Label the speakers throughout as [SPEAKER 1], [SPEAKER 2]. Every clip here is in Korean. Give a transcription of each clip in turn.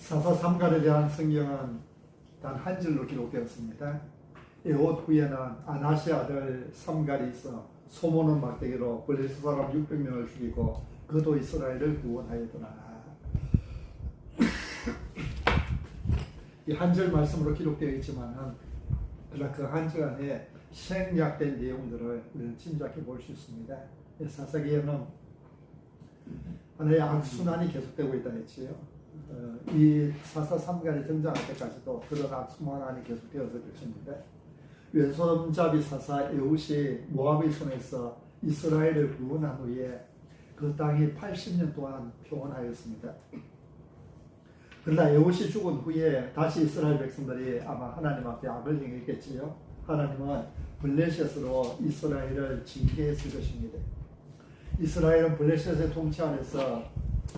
[SPEAKER 1] 사사 삼갈에 대한 성경은 단 한 줄로 기록되었습니다. 에봇 후에는 아나시 아들 삼갈이 있어 소모는 막대기로 블레셋 사람 600명을 죽이고 그도 이스라엘을 구원하였더라. 이 한 절 말씀으로 기록되어 있지만은 그러나 그 한 절 안에 생략된 내용들을 우리는 짐작해 볼 수 있습니다. 사사기에는 하나의 악순환이 계속되고 있다 했지요. 이 사사 삼갈이 등장할 때까지도 그런 악순환이 계속되어서 그렇습니다. 왼손잡이 사사 에훗이 모압의 손에서 이스라엘을 구원한 후에 그 땅이 80년 동안 평온하였습니다. 그러나 에훗이 죽은 후에 다시 이스라엘 백성들이 아마 하나님 앞에 악을 행했겠지요. 하나님은 블레셋으로 이스라엘을 징계했을 것입니다. 이스라엘은 블레셋의 통치 아래서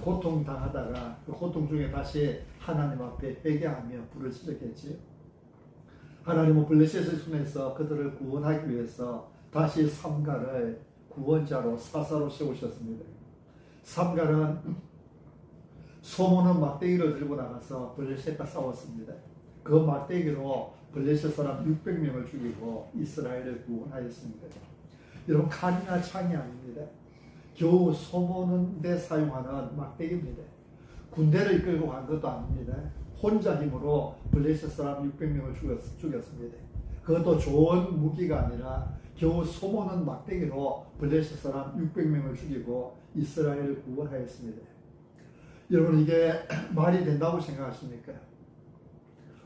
[SPEAKER 1] 고통당하다가 그 고통 중에 다시 하나님 앞에 회개하며 부르짖었겠지요. 하나님은 블레셋의 손에서 그들을 구원하기 위해서 다시 삼갈을 구원자로 사사로 세우셨습니다. 삼갈은 소모는 막대기를 들고 나가서 블레셋과 싸웠습니다. 그 막대기로 블레셋 사람 600명을 죽이고 이스라엘을 구원하였습니다. 여러분, 칼이나 창이 아닙니다. 겨우 소모는 데 사용하는 막대기입니다. 군대를 이끌고 간 것도 아닙니다. 혼자 힘으로 블레셋 사람 600명을 죽였습니다. 그것도 좋은 무기가 아니라 겨우 소모는 막대기로 블레셋 사람 600명을 죽이고 이스라엘을 구원하였습니다. 여러분, 이게 말이 된다고 생각하십니까?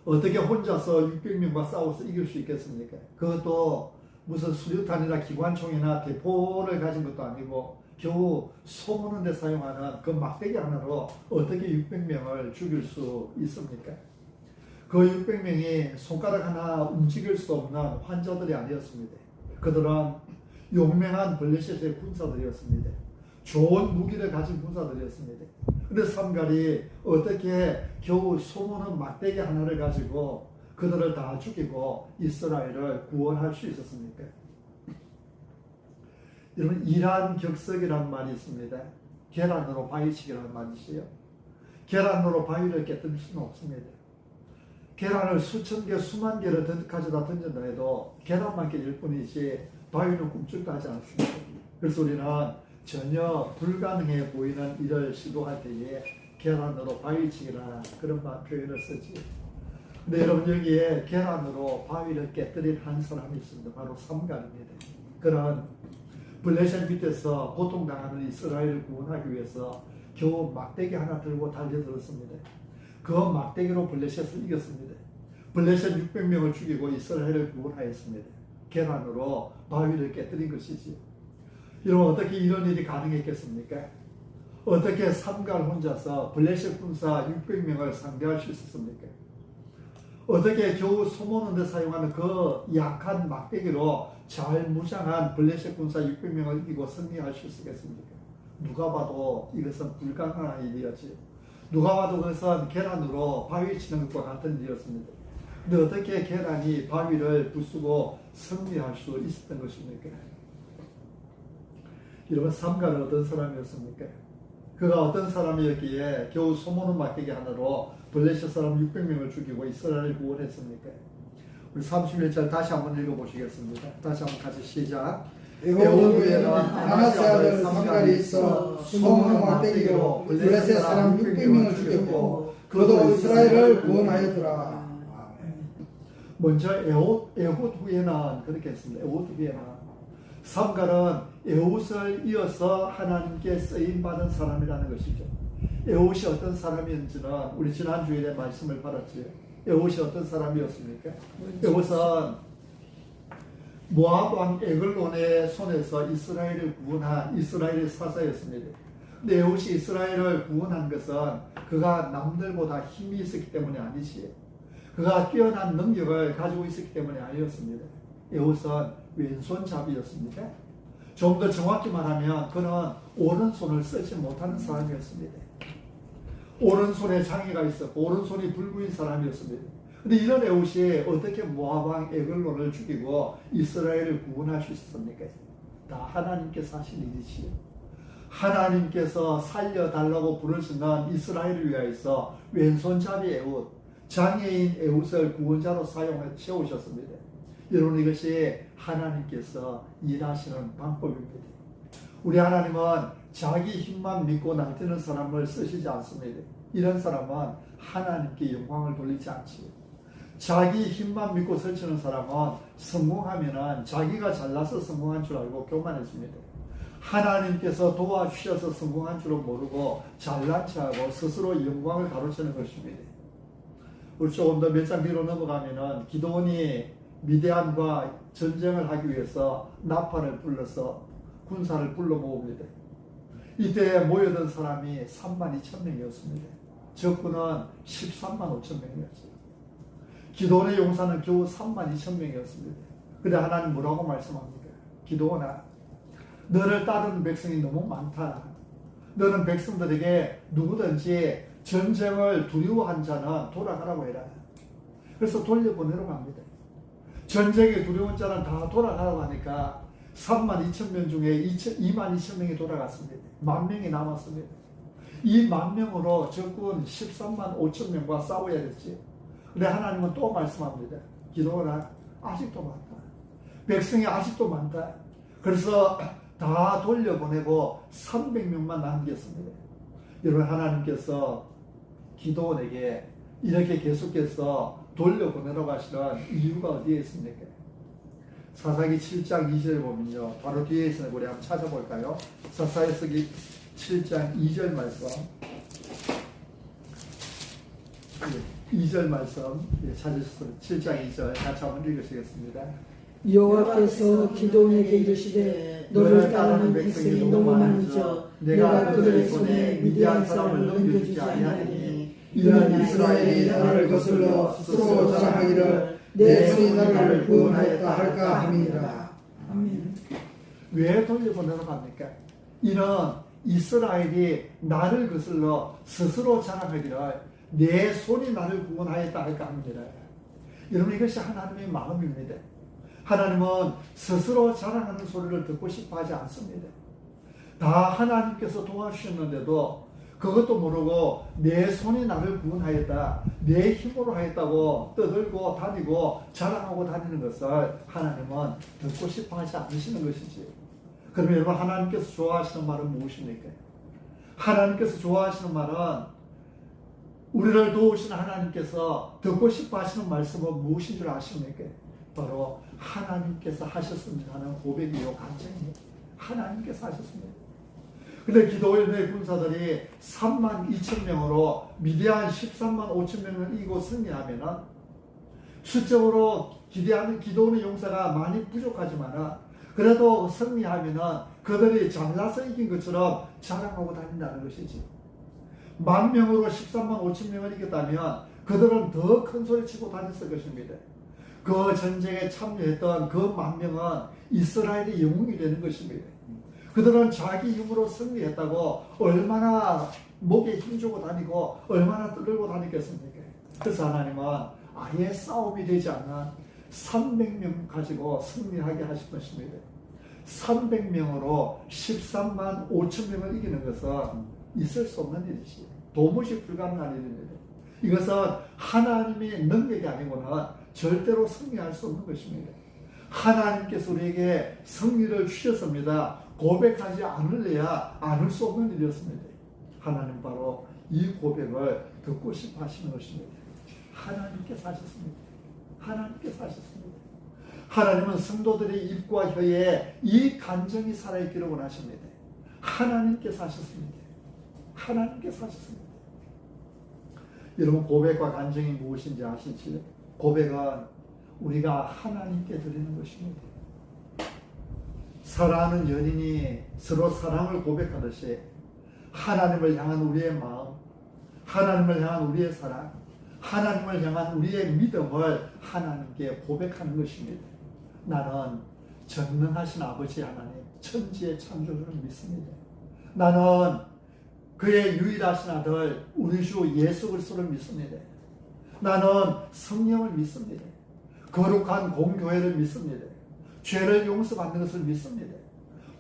[SPEAKER 1] 어떻게 혼자서 600명과 싸워서 이길 수 있겠습니까? 그것도 무슨 수류탄이나 기관총이나 대포를 가진 것도 아니고 겨우 소모는 데 사용하는 그 막대기 하나로 어떻게 600명을 죽일 수 있습니까? 그 600명이 손가락 하나 움직일 수 없는 환자들이 아니었습니다. 그들은 용맹한 블레셋의 군사들이었습니다. 좋은 무기를 가진 군사들이었습니다. 그런데 삼갈이 어떻게 겨우 소모는 막대기 하나를 가지고 그들을 다 죽이고 이스라엘을 구원할 수 있었습니까? 여러분, 이란격석이라는 말이 있습니다. 계란으로 바위치기라는 말이지요. 계란으로 바위를 깨뜨릴 수는 없습니다. 계란을 수천 개, 수만 개를 가져다 던진다 해도 계란만 깨질 뿐이지 바위는 꿈쩍도 하지 않습니다. 그래서 우리는 전혀 불가능해 보이는 일을 시도할 때에 계란으로 바위치기라는 그런 표현을 쓰지. 근데 여러분, 여기에 계란으로 바위를 깨뜨린 한 사람이 있습니다. 바로 삼갈입니다. 그런 블레셋 밑에서 고통당하는 이스라엘을 구원하기 위해서 겨우 막대기 하나 들고 달려들었습니다. 그 막대기로 블레셋을 이겼습니다. 블레셋 600명을 죽이고 이스라엘을 구원하였습니다. 계란으로 바위를 깨뜨린 것이지. 여러분, 어떻게 이런 일이 가능했겠습니까? 어떻게 삼갈 혼자서 블레셋 군사 600명을 상대할 수 있었습니까? 어떻게 겨우 소모는 데 사용하는 그 약한 막대기로 잘 무장한 블레셋 군사 600명을 이기고 승리할 수 있겠습니까? 누가 봐도 이것은 불가능한 일이었지. 누가 봐도 그것은 계란으로 바위 치는 것과 같은 일이었습니다. 근데 어떻게 계란이 바위를 부수고 승리할 수 있었던 것입니까? 여러분, 삼갈은 어떤 사람이었습니까? 그가 어떤 사람이었기에 겨우 소모는 막대기 하나로 블레셋 사람 600명을 죽이고 이스라엘을 구원했습니까? 우리 31절 다시 한번 읽어보시겠습니다. 다시 한번 같이 시작.
[SPEAKER 2] 에봇에는 아나시 아들 삼갈이 있어 소모는 막대기로 블레셋 사람 600명을 죽였고 그도 이스라엘을 구원하였더라.
[SPEAKER 1] 먼저 에훗 후에는 그렇게 했습니다. 에훗 후에는 삼갈은 에훗을 이어서 하나님께 쓰임받은 사람이라는 것이죠. 에훗이 어떤 사람이었는지는 우리 지난 주일에 말씀을 받았지요. 에훗이 어떤 사람이었습니까? 에훗은 모압 왕 에글론의 손에서 이스라엘을 구원한 이스라엘의 사사였습니다. 근데 에훗이 이스라엘을 구원한 것은 그가 남들보다 힘이 있었기 때문이 아니지, 그가 뛰어난 능력을 가지고 있었기 때문이 아니었습니다. 에훗은 왼손잡이였습니다. 좀 더 정확히 말하면 그는 오른손을 쓰지 못하는 사람이었습니다. 오른손에 장애가 있었고 오른손이 불구인 사람이었습니다. 근데 이런 에훗이 어떻게 모압 왕 에글론을 죽이고 이스라엘을 구원할 수 있었습니까? 다 하나님께서 하신 일이지요. 하나님께서 살려달라고 부르시는 이스라엘을 위하여서 왼손잡이 에웃, 장애인 에웃을 구원자로 사용해 세우셨습니다. 여러분, 이것이 하나님께서 일하시는 방법입니다. 우리 하나님은 자기 힘만 믿고 남기는 사람을 쓰시지 않습니다. 이런 사람은 하나님께 영광을 돌리지 않지요. 자기 힘만 믿고 설치는 사람은 성공하면은 자기가 잘나서 성공한 줄 알고 교만해집니다. 하나님께서 도와주셔서 성공한 줄은 모르고 잘난 체하고 스스로 영광을 가로채는 것입니다. 우리 조금 더 몇 장 뒤로 넘어가면은 기드온이 미디안과 전쟁을 하기 위해서 나팔을 불러서 군사를 불러 모읍니다. 이때 모여든 사람이 32,000명이었습니다. 적군은 135,000명이었어요. 기드온의 용사는 겨우 32,000명이었습니다. 근데 하나님 뭐라고 말씀합니까? 기드온아, 너를 따르는 백성이 너무 많다. 너는 백성들에게 누구든지 전쟁을 두려워한 자는 돌아가라고 해라. 그래서 돌려보내라고 합니다. 전쟁에 두려운 자는 다 돌아가라고 하니까 32,000명 중에 22,000명이 돌아갔습니다. 10,000명이 남았습니다. 이 10,000명으로 적군 135,000명과 싸워야 됐지. 근데 하나님은 또 말씀합니다. 기도하라. 아직도 많다. 백성이 아직도 많다. 그래서 다 돌려보내고 300명만 남겼습니다. 여러분, 하나님께서 기도원에게 이렇게 계속해서 돌려보내라고 하시는 이유가 어디에 있습니까? 사사기 7장 2절 보면요, 바로 뒤에 있으니 우리 한번 찾아볼까요? 사사기 7장 2절 말씀, 2절 말씀 찾으셨어요. 7장 2절 같이 한번 읽으시겠습니다.
[SPEAKER 3] 여호와께서 기드온에게 이르시되 너를 따르는 백성이 너무 많으져 내가 그들의 손에 미디안 사람을 넘겨주지 아니하리니
[SPEAKER 2] 이는 이스라엘이 나를 거슬러 스스로 자랑하기를 내 손이 나를 구원하였다 할까 함이니라.
[SPEAKER 3] 아멘.
[SPEAKER 1] 왜 돌려보내라고 합니까? 이는 이스라엘이 나를 거슬러 스스로 자랑하기를 내 손이 나를 구원하였다 할까 합니다. 여러분, 이것이 하나님의 마음입니다. 하나님은 스스로 자랑하는 소리를 듣고 싶어 하지 않습니다. 다 하나님께서 도와주셨는데도 그것도 모르고 내 손이 나를 구원하였다, 내 힘으로 하였다고 떠들고 다니고 자랑하고 다니는 것을 하나님은 듣고 싶어 하지 않으시는 것이지. 그러면 여러분, 하나님께서 좋아하시는 말은 무엇입니까? 하나님께서 좋아하시는 말은 우리를 도우시는 하나님께서 듣고 싶어 하시는 말씀은 무엇인 줄 아십니까? 바로 하나님께서 하셨습니다 하는 고백이요, 간증이요. 하나님께서 하셨습니다. 근데 기드온의 군사들이 32,000명으로 미디안 135,000명을 이기고 승리하면은 수적으로 기드온의 용사가 많이 부족하지만은 그래도 승리하면은 그들이 잘나서 이긴 것처럼 자랑하고 다닌다는 것이지. 10,000명으로 135,000명을 이겼다면 그들은 더 큰 소리 치고 다녔을 것입니다. 그 전쟁에 참여했던 그 10,000명은 이스라엘의 영웅이 되는 것입니다. 그들은 자기 힘으로 승리했다고 얼마나 목에 힘주고 다니고 얼마나 떨고 다녔겠습니까? 그래서 하나님은 아예 싸움이 되지 않는 300명 가지고 승리하게 하실 것입니다. 300명으로 135,000명을 이기는 것은 있을 수 없는 일이지. 도무지 불가능한 일입니다. 이것은 하나님의 능력이 아니고는 절대로 승리할 수 없는 것입니다. 하나님께서 우리에게 승리를 주셨습니다. 고백하지 않을래야 않을 수 없는 일이었습니다. 하나님 바로 이 고백을 듣고 싶어 하시는 것입니다. 하나님께서 하셨습니다. 하나님께서 하셨습니다. 하나님은 성도들의 입과 혀에 이 간정이 살아있기를 원하십니다. 하나님께서 하셨습니다. 하나님께서 하셨습니다. 여러분, 고백과 간증이 무엇인지 아시지요? 고백은 우리가 하나님께 드리는 것입니다. 사랑하는 연인이 서로 사랑을 고백하듯이 하나님을 향한 우리의 마음, 하나님을 향한 우리의 사랑, 하나님을 향한 우리의 믿음을 하나님께 고백하는 것입니다. 나는 전능하신 아버지 하나님, 천지의 창조주를 믿습니다. 나는 그의 유일하신 아들 우리 주 예수 그리스도를 믿습니다. 나는 성령을 믿습니다. 거룩한 공교회를 믿습니다. 죄를 용서받는 것을 믿습니다.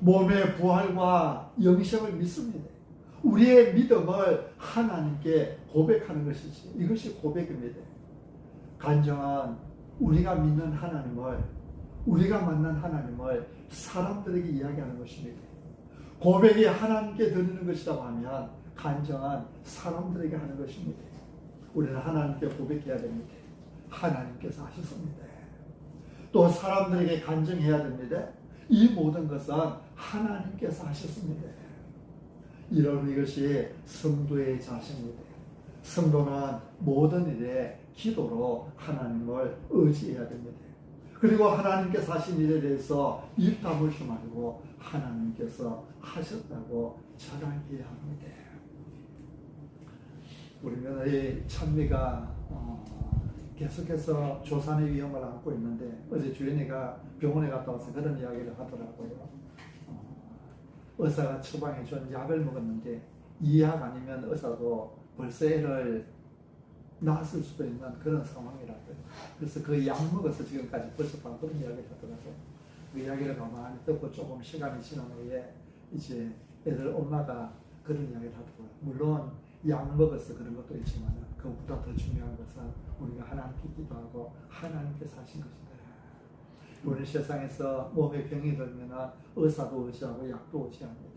[SPEAKER 1] 몸의 부활과 영생을 믿습니다. 우리의 믿음을 하나님께 고백하는 것이지. 이것이 고백입니다. 간증은 우리가 믿는 하나님을, 우리가 만난 하나님을 사람들에게 이야기하는 것입니다. 고백이 하나님께 드리는 것이라고 하면 간증은 사람들에게 하는 것입니다. 우리는 하나님께 고백해야 됩니다. 하나님께서 하셨습니다. 또 사람들에게 간증해야 됩니다. 이 모든 것은 하나님께서 하셨습니다. 여러분, 이것이 성도의 자세입니다. 성도는 모든 일에 기도로 하나님을 의지해야 됩니다. 그리고 하나님께서 하신 일에 대해서 입 다물지 말고 하나님께서 하셨다고 자랑해야 합니다. 우리 며느리 찬미가 계속해서 조산의 위험을 안고 있는데 어제 주연이가 병원에 갔다 와서 그런 이야기를 하더라고요. 의사가 처방해 준 약을 먹었는데 이 약 아니면 의사도 벌써 애를 낳았을 수도 있는 그런 상황이라고요. 그래서 그 약 먹어서 지금까지 버텼다고 그런 이야기를 하더라고요. 그 이야기를 가만히 듣고 조금 시간이 지난 후에 이제 애들 엄마가 그런 이야기를 하더라고요. 물론 약 먹어서 그런 것도 있지만 그것보다 더 중요한 것은 우리가 하나님께 기도하고 하나님께서 하신 것이다. 우리 세상에서 몸에 병이 들면 의사도 의지하고 약도 의지합니다.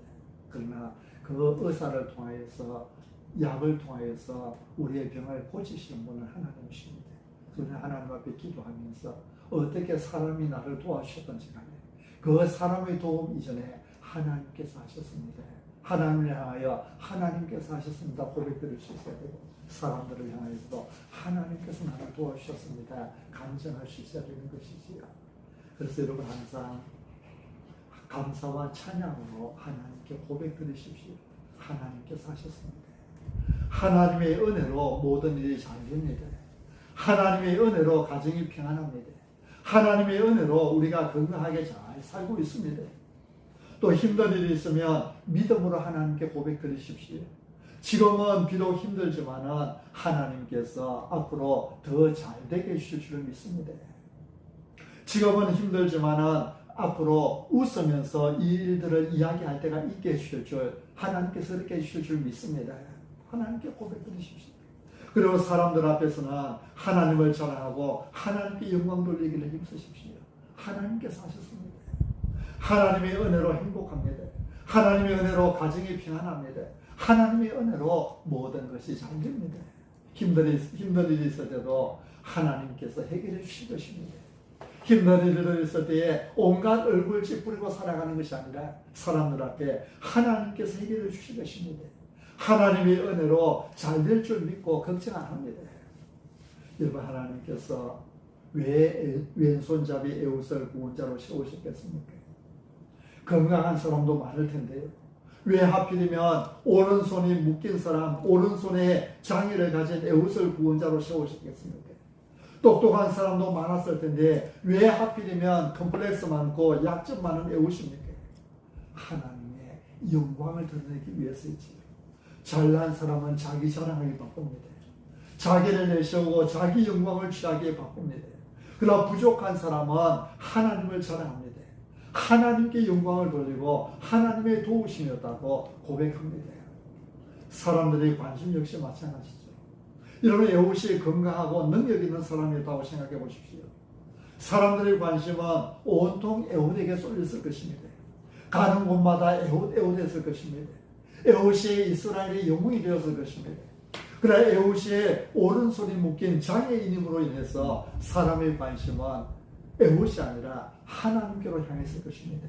[SPEAKER 1] 그러나 그 의사를 통하여서 약을 통하여서 우리의 병을 고치시는 분은 하나님이십니다. 그러나 하나님 앞에 기도하면서 어떻게 사람이 나를 도와주셨던지 간에 그 사람의 도움 이전에 하나님께서 하셨습니다. 하나님을 향하여 하나님께서 하셨습니다. 고백드릴 수 있어야 되고 사람들을 향하여서도 하나님께서 나를 도와주셨습니다. 간증할 수 있어야 되는 것이지요. 그래서 여러분 항상 감사와 찬양으로 하나님께 고백드리십시오. 하나님께서 하셨습니다. 하나님의 은혜로 모든 일이 잘 됩니다. 하나님의 은혜로 가정이 평안합니다. 하나님의 은혜로 우리가 건강하게 잘 살고 있습니다. 또 힘든 일이 있으면 믿음으로 하나님께 고백드리십시오. 지금은 비록 힘들지만 하나님께서 앞으로 더 잘 되게 해주실 줄 믿습니다. 지금은 힘들지만 앞으로 웃으면서 이 일들을 이야기할 때가 있게 해주실 줄 하나님께서 그렇게 해주실 줄 믿습니다. 하나님께 고백드리십시오. 그리고 사람들 앞에서는 하나님을 자랑하고 하나님께 영광 돌리기를 힘쓰십시오. 하나님께서 하셨습니다. 하나님의 은혜로 행복합니다. 하나님의 은혜로 가정이 평안합니다. 하나님의 은혜로 모든 것이 잘 됩니다. 힘든 일이 있을 때도 하나님께서 해결해 주실 것입니다. 힘든 일이 있을 때에 온갖 얼굴 찌푸리고 살아가는 것이 아니라 사람들 앞에 하나님께서 해결해 주실 것입니다. 하나님의 은혜로 잘 될 줄 믿고 걱정 안 합니다. 여러분, 하나님께서 왜 왼손잡이 에웃을 구원자로 세우셨겠습니까? 건강한 사람도 많을 텐데요. 왜 하필이면 오른손이 묶인 사람, 오른손에 장애를 가진 에웃을 구원자로 세우셨겠습니까? 똑똑한 사람도 많았을 텐데 왜 하필이면 컴플렉스 많고 약점 많은 에웃입니까? 하나님의 영광을 드러내기 위해서이지요. 잘난 사람은 자기 자랑하기 바쁩니다. 자기를 내세우고 자기 영광을 취하기에 바쁩니다. 그러나 부족한 사람은 하나님을 자랑합니다. 하나님께 영광을 돌리고 하나님의 도우심이었다고 고백합니다. 사람들의 관심 역시 마찬가지죠. 여러분, 에웃이 건강하고 능력 있는 사람이었다고 생각해 보십시오. 사람들의 관심은 온통 에웃에게 쏠렸을 것입니다. 가는 곳마다 에웃했을 것입니다. 에웃이 이스라엘의 영웅이 되었을 것입니다. 그러나 에웃이 오른손이 묶인 장애인임으로 인해서 사람의 관심은 에웃이 아니라 하나님께로 향했을 것입니다.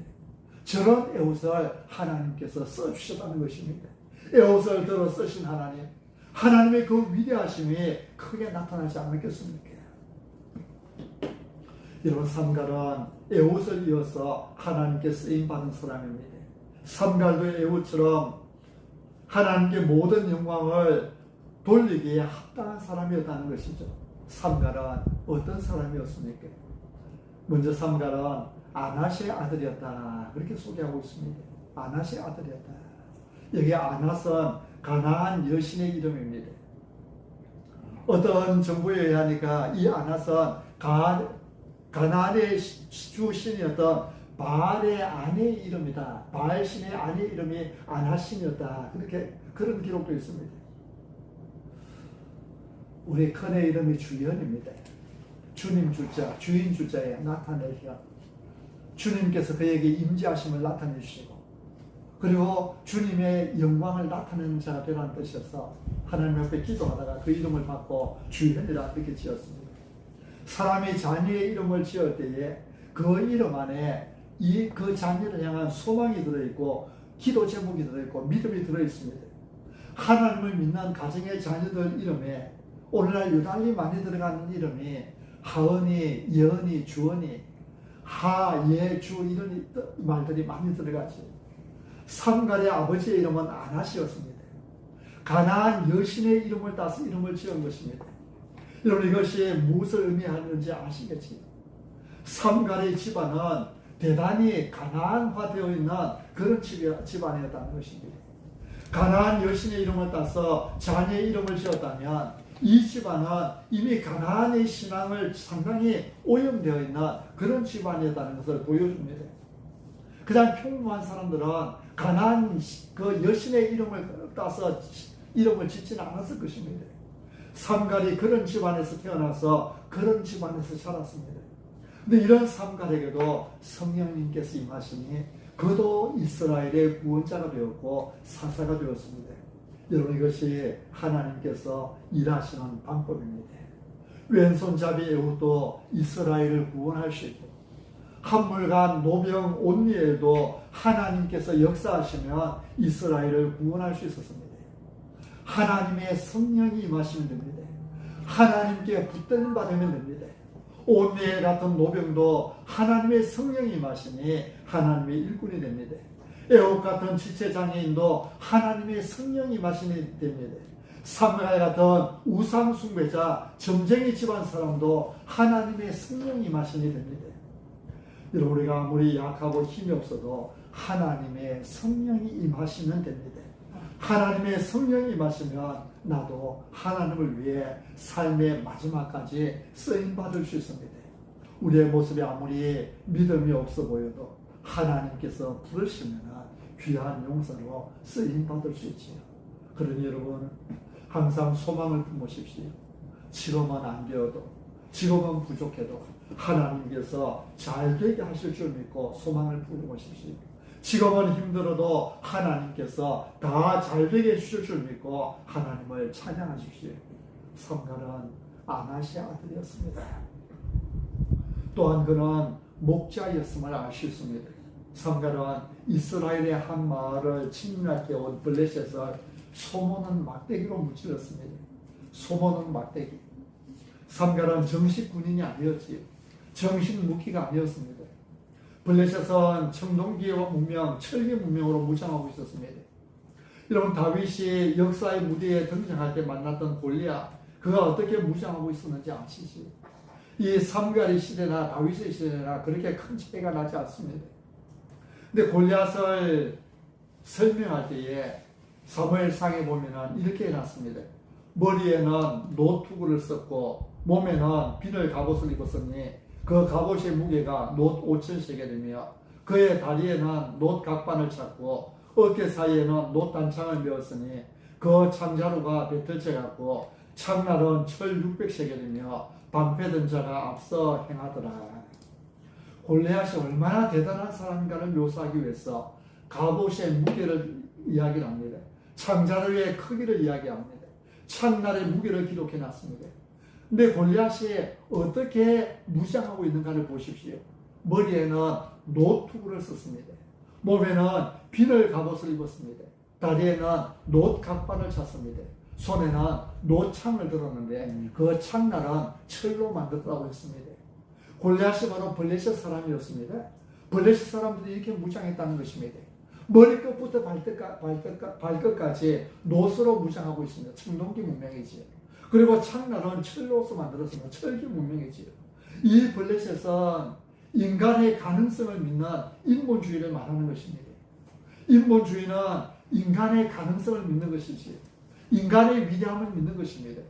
[SPEAKER 1] 저런 에웃을 하나님께서 써주셨다는 것입니다. 에웃을 들어 쓰신 하나님, 하나님의 그 위대하심이 크게 나타나지 않겠습니까? 여러분, 삼갈은 에웃을 이어서 하나님께 쓰임받은 사람입니다. 삼갈도 에웃처럼 하나님께 모든 영광을 돌리기에 합당한 사람이었다는 것이죠. 삼갈은 어떤 사람이었습니까? 먼저 삼갈은 아낫의 아들이었다, 그렇게 소개하고 있습니다. 아낫의 아들이었다. 여기 아낫은 가나안 여신의 이름입니다. 어떤 정보에 의하니까 이 아낫은 가나안의 주신이었던 바알의 아내의 이름이다. 바알신의 아내의 이름이 아나신이었다. 그렇게 그런 기록도 있습니다. 우리 큰애 이름이 주연입니다. 주님 주자, 주인 주자에 나타내시라. 주님께서 그에게 임재하심을 나타내 주시고, 그리고 주님의 영광을 나타내는 자가 되라는 뜻이어서 하나님 앞에 기도하다가 그 이름을 받고 주연이라 그렇게 지었습니다. 사람이 자녀의 이름을 지을 때에 그 이름 안에 그 자녀를 향한 소망이 들어있고 기도 제목이 들어있고 믿음이 들어있습니다. 하나님을 믿는 가정의 자녀들 이름에 오늘날 유달리 많이 들어가는 이름이 하은이, 예은이, 주은이, 하, 예, 주 이런 말들이 많이 들어가죠. 삼갈의 아버지의 이름은 아나시였습니다. 가나안 여신의 이름을 따서 이름을 지은 것입니다. 여러분, 이것이 무엇을 의미하는지 아시겠지요? 삼갈의 집안은 대단히 가나안화되어 있는 그런 집안이었다는 것입니다. 가나안 여신의 이름을 따서 자녀의 이름을 지었다면 이 집안은 이미 가나안의 신앙을 상당히 오염되어 있는 그런 집안이었다는 것을 보여줍니다. 그냥 평범한 사람들은 가나안 그 여신의 이름을 따서 이름을 짓지는 않았을 것입니다. 삼갈이 그런 집안에서 태어나서 그런 집안에서 자랐습니다. 근데 이런 삼갈에게도 성령님께서 임하시니 그도 이스라엘의 구원자가 되었고 사사가 되었습니다. 여러분, 이것이 하나님께서 일하시는 방법입니다. 왼손잡이 에훗도 이스라엘을 구원할 수 있고, 한물간 노병 온니엘도 하나님께서 역사하시면 이스라엘을 구원할 수 있었습니다. 하나님의 성령이 임하시면 됩니다. 하나님께 붙들림 받으면 됩니다. 온니엘 같은 노병도 하나님의 성령이 임하시니 하나님의 일꾼이 됩니다. 에홉 같은 지체장애인도 하나님의 성령이 임하시니 됩니다. 삼갈 같은 우상 숭배자 점쟁이 집안 사람도 하나님의 성령이 임하시니 됩니다. 여러분, 우리가 아무리 약하고 힘이 없어도 하나님의 성령이 임하시면 됩니다. 하나님의 성령이 임하시면 나도 하나님을 위해 삶의 마지막까지 쓰임받을 수 있습니다. 우리의 모습이 아무리 믿음이 없어 보여도 하나님께서 부르시면 귀한 용사로 쓰임받을 수 있지요. 그러니 여러분, 항상 소망을 품으십시오. 지금은 안 되어도, 지금은 부족해도 하나님께서 잘 되게 하실 줄 믿고 소망을 품으십시오. 지금은 힘들어도 하나님께서 다 잘 되게 해주실 줄 믿고 하나님을 찬양하십시오. 삼갈은 아나시의 아들이었습니다. 또한 그는 목자였음을 알 수 있습니다. 삼갈은 이스라엘의 한 마을을 침략해 온 블레셋을 소모는 막대기로 무찔렀습니다. 소모는 막대기. 삼갈은 정식 군인이 아니었지요. 정식 무기가 아니었습니다. 블레셋은 청동기와 문명, 철기 문명으로 무장하고 있었습니다. 여러분, 다윗이 역사의 무대에 등장할 때 만났던 골리앗, 그가 어떻게 무장하고 있었는지 아시죠? 이 삼갈의 시대나 다윗의 시대나 그렇게 큰 차이가 나지 않습니다. 근데 골리앗을 설명할 때에 사무엘상에 보면은 이렇게 해놨습니다. 머리에는 노투구를 썼고 몸에는 비늘 갑옷을 입었으니 그 갑옷의 무게가 놋 5,000세겔이며 그의 다리에는 놋 각반을 찼고 어깨 사이에는 놋 단창을 메었으니 그 창자루가 배틀째 같고 창날은 철 600세겔이며 방패든 자가 앞서 행하더라. 골리앗이 얼마나 대단한 사람인가를 묘사하기 위해서 갑옷의 무게를 이야기합니다. 창자루의 크기를 이야기합니다. 창날의 무게를 기록해놨습니다. 근데 골리앗이 어떻게 무장하고 있는가를 보십시오. 머리에는 노투구를 썼습니다. 몸에는 비늘 갑옷을 입었습니다. 다리에는 놋 각반을 찼습니다. 손에는 노창을 들었는데 그 창날은 철로 만들었다고 했습니다. 골리앗이 바로 블레셋 사람이었습니다. 블레셋 사람들이 이렇게 무장했다는 것입니다. 머리끝부터 발끝까지 놋으로 무장하고 있습니다. 청동기 문명이지요. 그리고 창날은 철로서 만들었습니다. 철기 문명이지요. 이 블레셋은 인간의 가능성을 믿는 인본주의를 말하는 것입니다. 인본주의는 인간의 가능성을 믿는 것이지요. 인간의 위대함을 믿는 것입니다.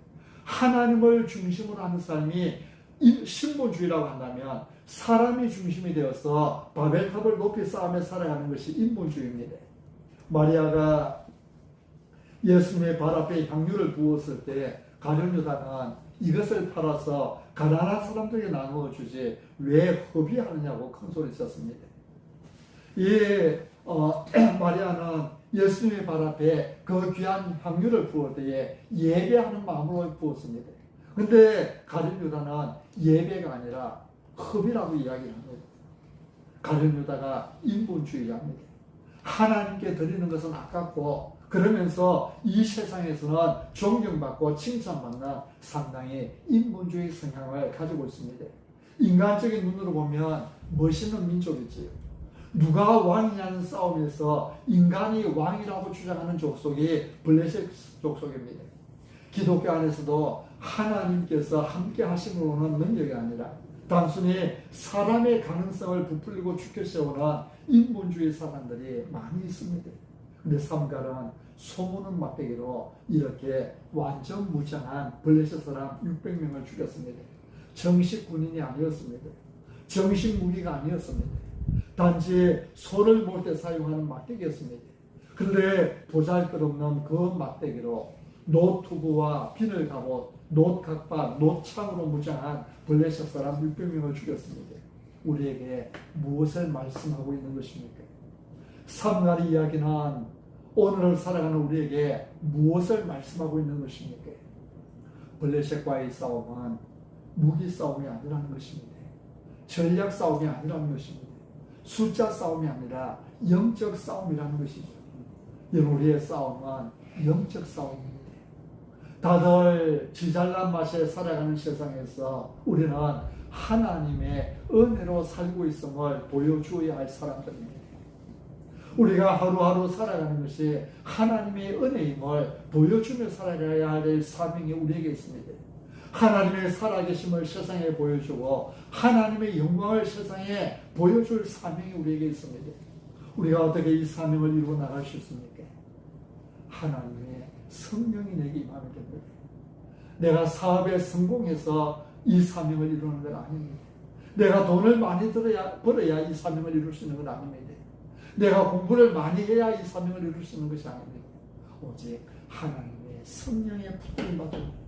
[SPEAKER 1] 하나님을 중심으로 하는 삶이 신분주의라고 한다면 사람이 중심이 되어서 바벨탑을 높이 쌓으며 살아가는 것이 인본주의입니다. 마리아가 예수님의 발 앞에 향유를 부었을 때 가룟 유다는 이것을 팔아서 가난한 사람들에게 나누어 주지 왜 허비하느냐고 큰 소리 쳤습니다. 마리아는 예수님의 발 앞에 그 귀한 향유를 부을 때에 예배하는 마음으로 부었습니다. 근데 가룟 유다는 예배가 아니라 허비라고 이야기를 합니다. 가룟 유다가 인본주의자입니다. 하나님께 드리는 것은 아깝고 그러면서 이 세상에서는 존경받고 칭찬받는 상당히 인본주의 성향을 가지고 있습니다. 인간적인 눈으로 보면 멋있는 민족이지요. 누가 왕이냐는 싸움에서 인간이 왕이라고 주장하는 족속이 블레셋 족속입니다. 기독교 안에서도 하나님께서 함께 하심으로는 능력이 아니라 단순히 사람의 가능성을 부풀리고 죽여 세우는 인본주의 사람들이 많이 있습니다. 근데 삼갈은 소문은 막대기로 이렇게 완전 무장한 블레셋 사람 600명을 죽였습니다. 정식 군인이 아니었습니다. 정식 무기가 아니었습니다. 단지 소를 몰 때 사용하는 막대기였습니다. 그런데 보잘것없는 그 막대기로 노투구와 비늘 갑옷, 노각바, 노창으로 무장한 블레셋 사람 600명을 죽였습니다. 우리에게 무엇을 말씀하고 있는 것입니까? 삼갈의 이야기는 오늘을 살아가는 우리에게 무엇을 말씀하고 있는 것입니까? 블레셋과의 싸움은 무기 싸움이 아니라는 것입니다. 전략 싸움이 아니라는 것입니다. 숫자 싸움이 아니라 영적 싸움이라는 것이죠. 우리의 싸움은 영적 싸움입니다. 다들 지잘난 맛에 살아가는 세상에서 우리는 하나님의 은혜로 살고 있음을 보여주어야 할 사람들입니다. 우리가 하루하루 살아가는 것이 하나님의 은혜임을 보여주며 살아가야 할 사명이 우리에게 있습니다. 하나님의 살아계심을 세상에 보여주고 하나님의 영광을 세상에 보여줄 사명이 우리에게 있습니다. 우리가 어떻게 이 사명을 이루어 나갈 수 있습니까? 하나님의 성령이 내게 임하면 됩니다. 내가 사업에 성공해서 이 사명을 이루는 건 아닙니다. 내가 돈을 많이 벌어야 이 사명을 이룰 수 있는 건 아닙니다. 내가 공부를 많이 해야 이 사명을 이룰 수 있는 것이 아닙니다. 오직 하나님의 성령의 붙들림 받은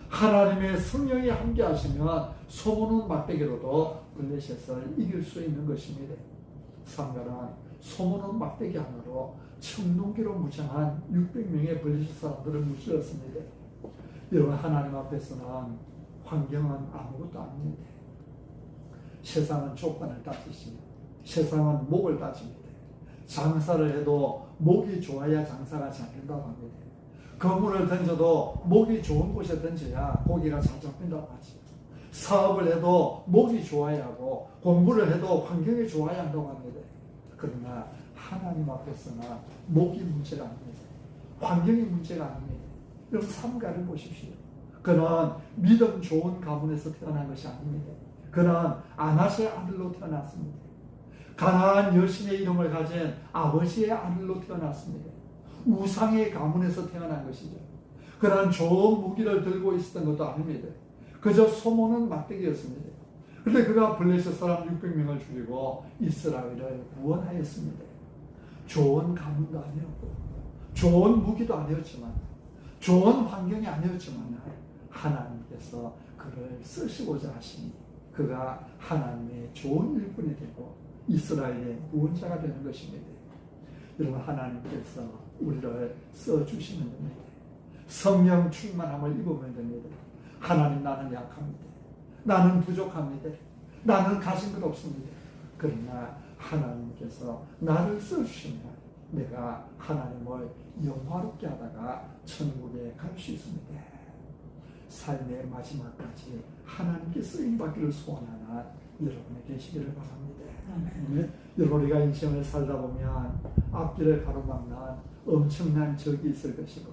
[SPEAKER 1] 하나님의 성령이 함께 하시면 소문은 막대기로도 블레셋을 이길 수 있는 것입니다. 삼갈은 소문은 막대기 하나로 청동기로 무장한 600명의 블레셋 사람들을 무찔렀습니다. 여러분, 하나님 앞에서는 환경은 아무것도 아닙니다. 세상은 조건을 따지시며 세상은 목을 따집니다. 장사를 해도 목이 좋아야 장사가 잘 된다고 합니다. 거물을 던져도 목이 좋은 곳에 던져야 고기가 잘 잡힌다고 하죠. 사업을 해도 목이 좋아야 하고 공부를 해도 환경이 좋아야 한다고 합니다. 그러나 하나님 앞에서는 목이 문제가 아닙니다. 환경이 문제가 아닙니다. 여러분, 삼갈을 보십시오. 그는 믿음 좋은 가문에서 태어난 것이 아닙니다. 그는 아나스의 아들로 태어났습니다. 가나안 여신의 이름을 가진 아버지의 아들로 태어났습니다. 우상의 가문에서 태어난 것이죠. 그런 좋은 무기를 들고 있었던 것도 아닙니다. 그저 소모는 막대기였습니다. 그런데 그가 블레셋 사람 600명을 죽이고 이스라엘을 구원하였습니다. 좋은 가문도 아니었고 좋은 무기도 아니었지만 좋은 환경이 아니었지만 하나님께서 그를 쓰시고자 하시니 그가 하나님의 좋은 일꾼이 되고 이스라엘의 구원자가 되는 것입니다. 여러분, 하나님께서 우리를 써주시면 됩니다. 성령 충만함을 입으면 됩니다. 하나님, 나는 약합니다. 나는 부족합니다. 나는 가진 것 없습니다. 그러나 하나님께서 나를 써주시면 내가 하나님을 영화롭게 하다가 천국에 갈 수 있습니다. 삶의 마지막까지 하나님께 쓰임받기를 소원하는 여러분이 되시기를 바랍니다. 여러분, 우리가 인생을 살다 보면 앞길을 가로막는 엄청난 적이 있을 것이고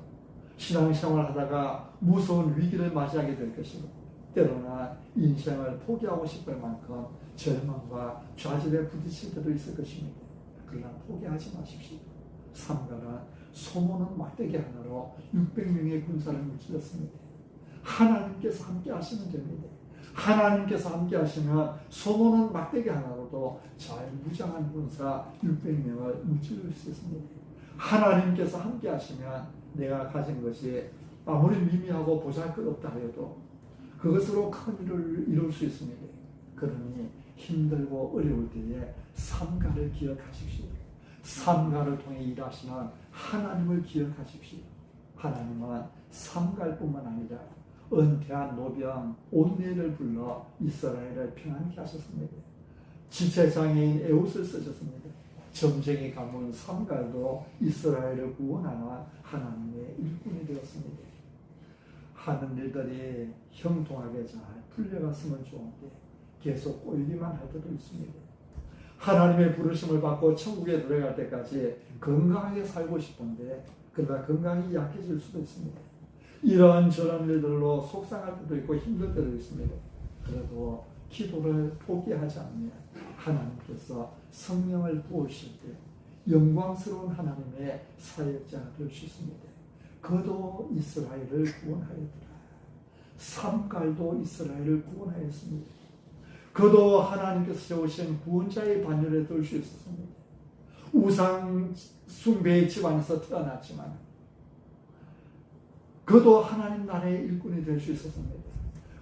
[SPEAKER 1] 신앙생활 하다가 무서운 위기를 맞이하게 될 것이고 때로는 인생을 포기하고 싶을 만큼 절망과 좌절에 부딪힐 때도 있을 것입니다. 그러나 포기하지 마십시오. 삼갈은 소모는 막대기 하나로 600명의 군사를 무찔렀습니다. 하나님께서 함께 하시면 됩니다. 하나님께서 함께 하시면 소모는 막대기 하나로도 잘 무장한 군사 600명을 무찌를 수 있습니다. 하나님께서 함께 하시면 내가 가진 것이 아무리 미미하고 보잘것없다 하여도 그것으로 큰 일을 이룰 수 있습니다. 그러니 힘들고 어려울 때에 삼가를 기억하십시오. 삼가를 통해 일하시는 하나님을 기억하십시오. 하나님은 삼가뿐만 아니라 은퇴한 노병 온네를 불러 이스라엘을 평안케 하셨습니다. 지체장애인 에웃을 쓰셨습니다. 점쟁이 가문 삼갈도 이스라엘을 구원하는 하나님의 일꾼이 되었습니다. 하는 일들이 형통하게 잘 풀려갔으면 좋은데 계속 꼬이기만 할 때도 있습니다. 하나님의 부르심을 받고 천국에 들어갈 때까지 건강하게 살고 싶은데 그러다 건강이 약해질 수도 있습니다. 이런저런 일들로 속상할 때도 있고 힘들 때도 있습니다. 그래도 기도를 포기하지 않으면 하나님께서 성령을 부으실 때 영광스러운 하나님의 사역자가 될 수 있습니다. 그도 이스라엘을 구원하였더라. 삼갈도 이스라엘을 구원하였습니다. 그도 하나님께서 세우신 구원자의 반열에 들 수 있었습니다. 우상 숭배의 집안에서 태어났지만 그도 하나님 나라의 일꾼이 될 수 있었습니다.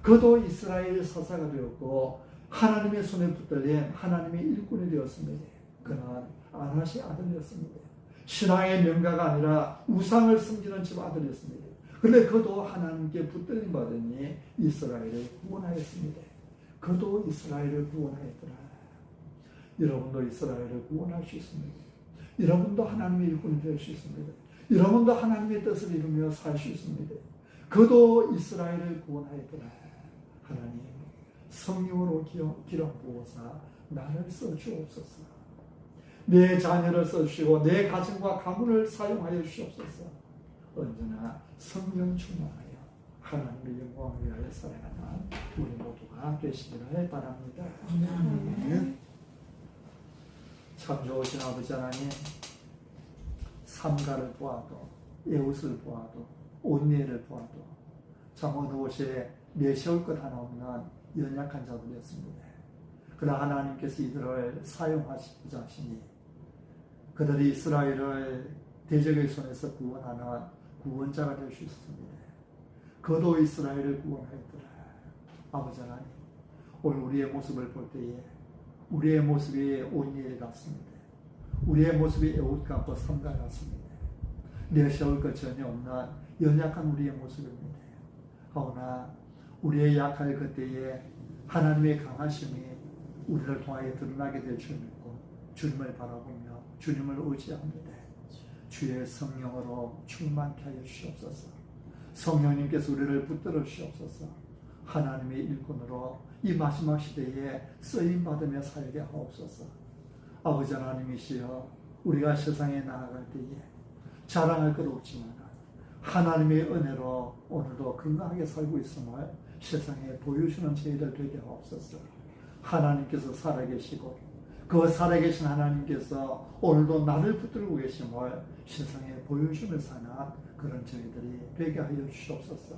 [SPEAKER 1] 그도 이스라엘 사사가 되었고 하나님의 손에 붙들린 하나님의 일꾼이 되었습니다. 그는 아낫의 아들이었습니다. 신앙의 명가가 아니라 우상을 섬기는 집 아들이었습니다. 그런데 그도 하나님께 붙들림 받으니 이스라엘을 구원하였습니다. 그도 이스라엘을 구원하였더라. 여러분도 이스라엘을 구원할 수 있습니다. 여러분도 하나님의 일꾼이 될 수 있습니다. 여러분도 하나님의 뜻을 이루며 살 수 있습니다. 그도 이스라엘을 구원하였더라. 하나님, 성령으로 기름 부어사 나를 써주옵소서. 내 자녀를 써주시고 내 가정과 가문을 사용하여 주옵소서. 언제나 성령 충만하여 하나님의 영광을 위하여 살아가는 우리 모두가 되시기를 바랍니다. 참 좋으신 아버지 하나님, 삼가를 보아도 에웃을 보아도 온니엘을 보아도 참 어느 곳에 내세울 것 하나 없는 연약한 자들이었습니다. 그러나 하나님께서 이들을 사용하시고자 하시니 그들이 이스라엘을 대적의 손에서 구원하는 구원자가 될 수 있었습니다. 그도 이스라엘을 구원하였더라. 아버지 하나님, 오늘 우리의 모습을 볼 때에 우리의 모습이 온니엘 같습니다. 우리의 모습이 에웃 같고 삼가 같습니다. 내세울 것 전혀 없는 연약한 우리의 모습입니다. 그러나 우리의 약할 그때에 하나님의 강하심이 우리를 통하여 드러나게 될 줄 믿고 주님을 바라보며 주님을 의지합니다. 주의 성령으로 충만케 하여 주시옵소서. 성령님께서 우리를 붙들어 주시옵소서. 하나님의 일꾼으로 이 마지막 시대에 쓰임받으며 살게 하옵소서. 아버지 하나님이시여, 우리가 세상에 나아갈 때에 자랑할 것 없지만 하나님의 은혜로 오늘도 건강하게 살고 있음을 세상에 보여주는 저희들 되게 하옵소서. 하나님께서 살아계시고 그 살아계신 하나님께서 오늘도 나를 붙들고 계심을 세상에 보여주며 사는 그런 저희들이 되게 하여 주시옵소서.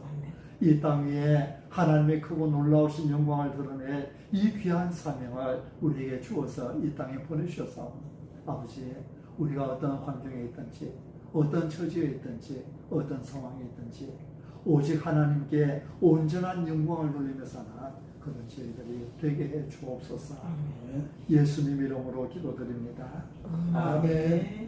[SPEAKER 1] 이 땅 위에 하나님의 크고 놀라우신 영광을 드러낼 이 귀한 사명을 우리에게 주어서 이 땅에 보내주셨사오니 아버지, 우리가 어떤 환경에 있든지 어떤 처지에 있든지 어떤 상황에 있든지 오직 하나님께 온전한 영광을 돌리며 사는 그런 저희들이 되게 해 주옵소서. 예수님 이름으로 기도드립니다.
[SPEAKER 2] 아멘.